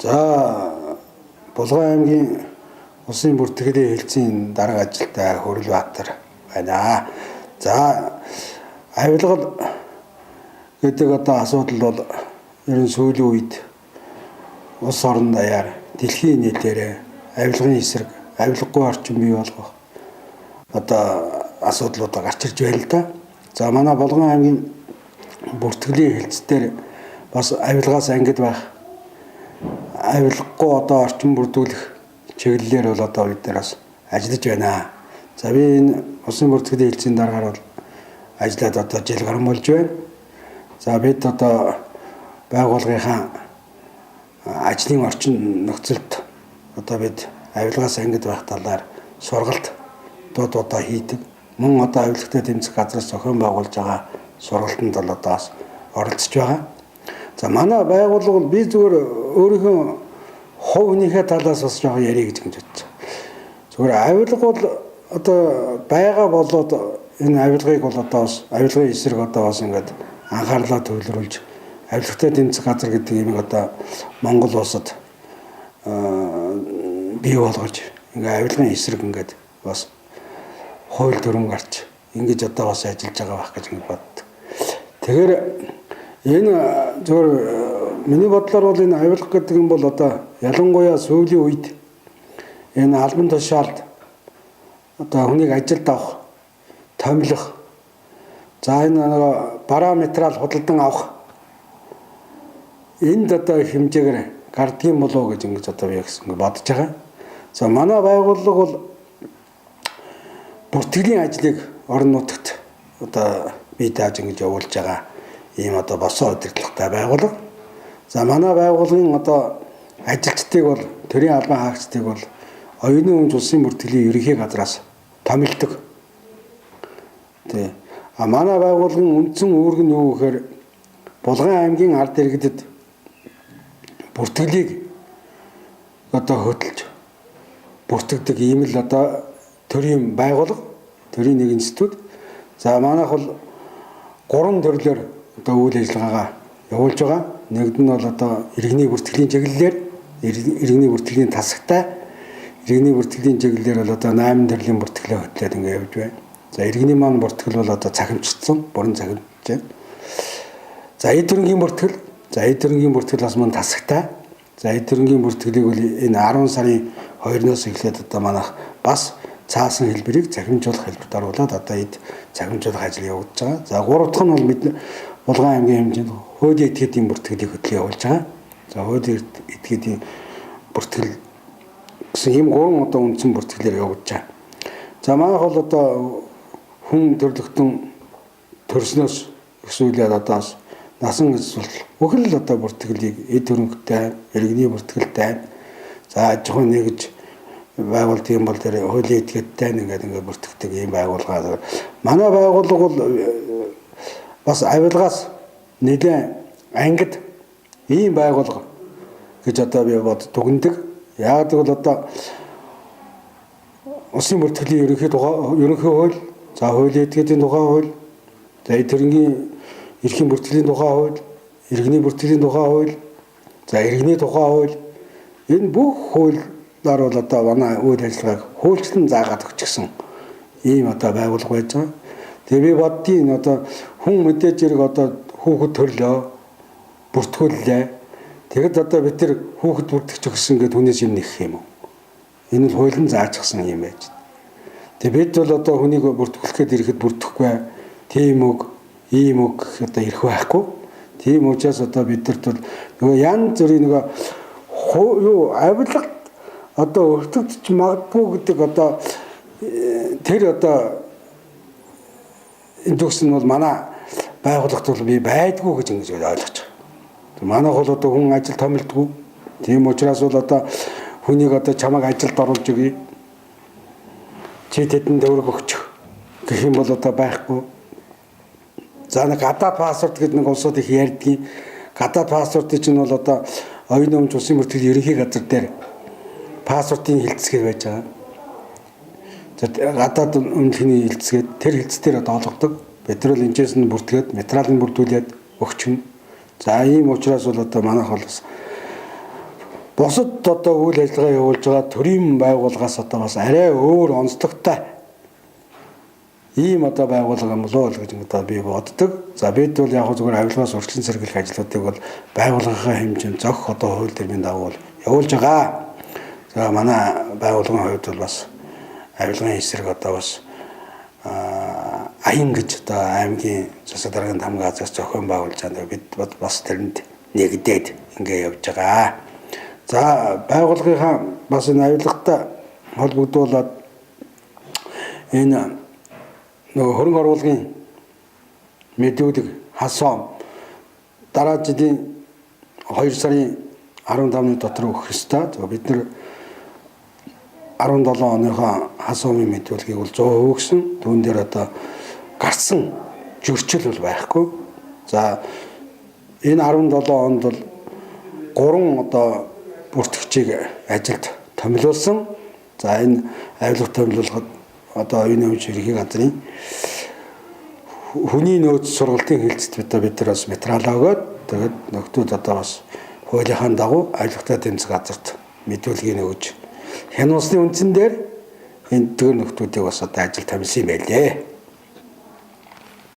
За Булган аймгийн улсын бүртгэлийн хэлтсийн дарга ажилтай Хөрөлбаатар байна. За авилгал гэдэг одоо асуудал бол ер нь сүүлийн үед улс орон даяар дэлхийн нийлээрээ авилгын эсрэг, авилгагүй орчин бий болгох одоо асуудлууд гарч ирж байна л да. За манай Булган аймгийн бүртгэлийн хэлтсээр бас авилгаас ангид байх, авилгагүй одоо орчин бүрдүүлэх чиглэлээр бол одоо бид нар бас ажиллаж байна. За би энэ улсын бүртгэлийн хэлтсийн дараагаар бол ажиллаад одоо жил гарсан болж байна. За бид одоо байгууллагынхаа ажлын орчин нөхцөлд одоо бид авилгаас ангид байх талаар сургалт одоо хийдэг. Мөн одоо авилгатай тэмцэх газраас зохион байгуулж байгаа сургалтанд бол одоо оролцож байгаа. За манай байгууллага бол би зүгээр өөрийнхөө хувь хүнийхээ талаас бас жоохон ярих гэж бодож байна. Зүгээр авилга бол одоо байгаа болоод энэ авилгыг бол одоо бас авилгын эсрэг одоо бас ингээд анхаарлаа төвлөрүүлж авилгатай тэмцэх газар гэдэг юм одоо Монгол улсад бий болгож ингээд авилгын эсрэг ингээд бас хууль дүрм гарч ингэж одоо бас ажиллаж байгаа байх гэж боддог. Тэгэхээр энэ зөвхөн миний бодлоор бол энэ авилга гэдэг юм бол одоо ялангуяа сүүлийн үед энэ албан тушаалд одоо хүнийг ажилд авах, томилох, за энэ параметрал худалдан авах энд одоо хэмжээгээр гардгийн болов гэж ингэж одоо би гэсэн бодож байгаа. За манай байгууллага бол бүртгэлийн ажлыг орон нутагт одоо бий дааж ингэж явуулж байгаа ийм одоо босоо удирдлагатай байгууллага. За манай байгууллагын одоо ажилчдыг бол төрийн албан хаагчдыг бол оюуны өмч улсын бүртгэлийн ерөнхий газраас томилдог. Тэ. А манай байгууллагын үндсэн үүрэг нь юу гэхээр Булган аймгийн ард иргэдэд бүртгэлийг одоо хөдөлж бүртгэдэг ийм л одоо төрийн байгууллага, төрийн нэг институт. За манайх бол 3 төрлөөр одоо үйл ажиллагаагаа явуулж байгаа. Нэгд нь бол одоо иргэний бүртгэлийн чиглэлээр, иргэний бүртгэлийн тасагтай, иргэний бүртгэлийн чиглэлээр бол одоо 8 төрлийн бүртгэлээ хөтлөөд ингэ явж байна. За иргэний маань бүртгэл бол одоо цахимжтсан, бүрэн цахимжж байна. За эд төрөнгийн бүртгэл, за эд төрөнгийн бүртгэл бас маань тасагтай. За эд төрөнгийн бүртгэлийг бол энэ 10 сарын 2-оос эхлээд одоо манайх бас цаасан хэлбэрийг цахимжуулах хэлбэрт оруулаад одоо эд цахимжуулах ажил явуулж байгаа. За 3 дахь нь бол бид Булган аймгийн хэмжээнд хуулийн этгээдийн бүртгэлийг хөтлөө явуулж байгаа. За хуулийн этгээдийн бүртгэл гэсэн ийм 3 одоо үндсэн бүртгэлээр явуулж байгаа. За манайх бол одоо хүн төрлөختөн төрснөөс өсвөлээд одоо насан эсвэл бүхэл одоо бүртгэлийг эд хөрөнгөтэй, иргэний бүртгэлтэй, за аж ахуйн нэгж байгуулдаг юм бол тэр хуулийн этгээдтэй ингээд бүртгэдэг ийм байгууллага. Манай байгууллага бол бас авилгаас нэлээд ангид ийм байгууллага гэж одоо би бод дүгндэг. Яг гэвэл одоо улсын бүртгэлийн ерөнхий хууль, за хуулийн этгээдийн тухай хууль, за эд төрөнгийн эрхийн бүртгэлийн тухай хууль, иргэний бүртгэлийн тухай хууль, за иргэний тухай хууль, энэ бүх хуулиар бол одоо манай үйл ажиллагааг хуульчлан заагаад өгчихсөн ийм одоо байгууллага байж байгаа. Тэгээ би боддгийн одоо хүн мэдээж хэрэг одоо хүүхэд төрлөө бүртгүүллээ. Тэгэд одоо бид тэр хүүхэд бүртгэж өгсөн гэдэг хүнээс юм нэх юм уу? Энэ л хуулийн заажсан юм байж. Тэгээ бид бол одоо хүнийг бүртгүүлэхэд ирэхэд бүртгэхгүй тийм үг, ийм үг одоо ирэх байхгүй. Тийм учраас одоо бидэрт бол нөгөө янз бүрийн нөгөө юу авилга одоо өртөгдөж магадгүй гэдэг одоо тэр одоо энэ төгс нь бол манай байгууллагт бол би байдгүй гэж ингэж ойлгож байгаа. Манайх бол одоо хүн ажил томилдгүй. Тийм учраас бол одоо хүнийг одоо чамайг ажилд оруулж өгье. Чи тэдэнд төгрөг өгчих гэх юм бол одоо байхгүй. За нэг гадаад паспорт гэдэг нэг улсууд их ярьдгийг. Гадаад паспортын чинь бол одоо оюуны өмч улсын бүртгэлийн ерөнхий газар дээр паспортын хилцгээ байж байгаа. За гадаад өмнөхний хилцгээд тэр хилцээр одоо олгодог. Петрол энэчээс нь бүртгээд материалын бүрдүүлээд өгч нь. За ийм учраас бол одоо манайх бол бас бусад одоо үйл ажиллагаа явуулж байгаа төрийн байгууллагаас одоо бас арай өөр онцлогтой ийм одоо байгууллага юм болоо л гэж одоо би боддог. За бид бол яг зүгээр авилгаас урьдчилан сэргийлэх ажлуудыг бол байгууллагынхаа хэмжээнд зохих одоо хууль төрийн дагуу явуулж байгаа. За манай байгууллагын хувьд бол бас авилгын эсрэг одоо бас аян гэж одоо аймгийн засаг даргын хамгаалалтын газраас зохион байгуулж байгаа. Бид бас тэрэнд нэгдээд ингэ явж байгаа. За байгууллагынхаа бас энэ авилгатай холбогдуулаад энэ нөгөө хөрөнгө оруулалтын мэдүүлэг хасаам дараа жилийн 2 сарын 15-ны дотор өгөх ёстой. Бид нар 17 оныхоо хасаамын мэдүүлгийг бол 100% өгсөн. Түүн дээр одоо гарсан зөрчил бол байхгүй. За энэ 17 онд бол 3 одоо бүртгэгчийг ажилд томилуулсан. За энэ авилга томилуулахад одоо оюуны өмч ерхий газрын хүний нөөц сургалтын хэлцэд бид нар бас материалаа өгөөд тэгээд нөхдүүд одоо бас хуулийнхаа дагуу авилгатай тэмцэх газарт мэдүүлгийг өгж хянуулсны үндсэн дээр энэ төр нөхдүүдийг бас одоо ажил томилсон юм байлээ.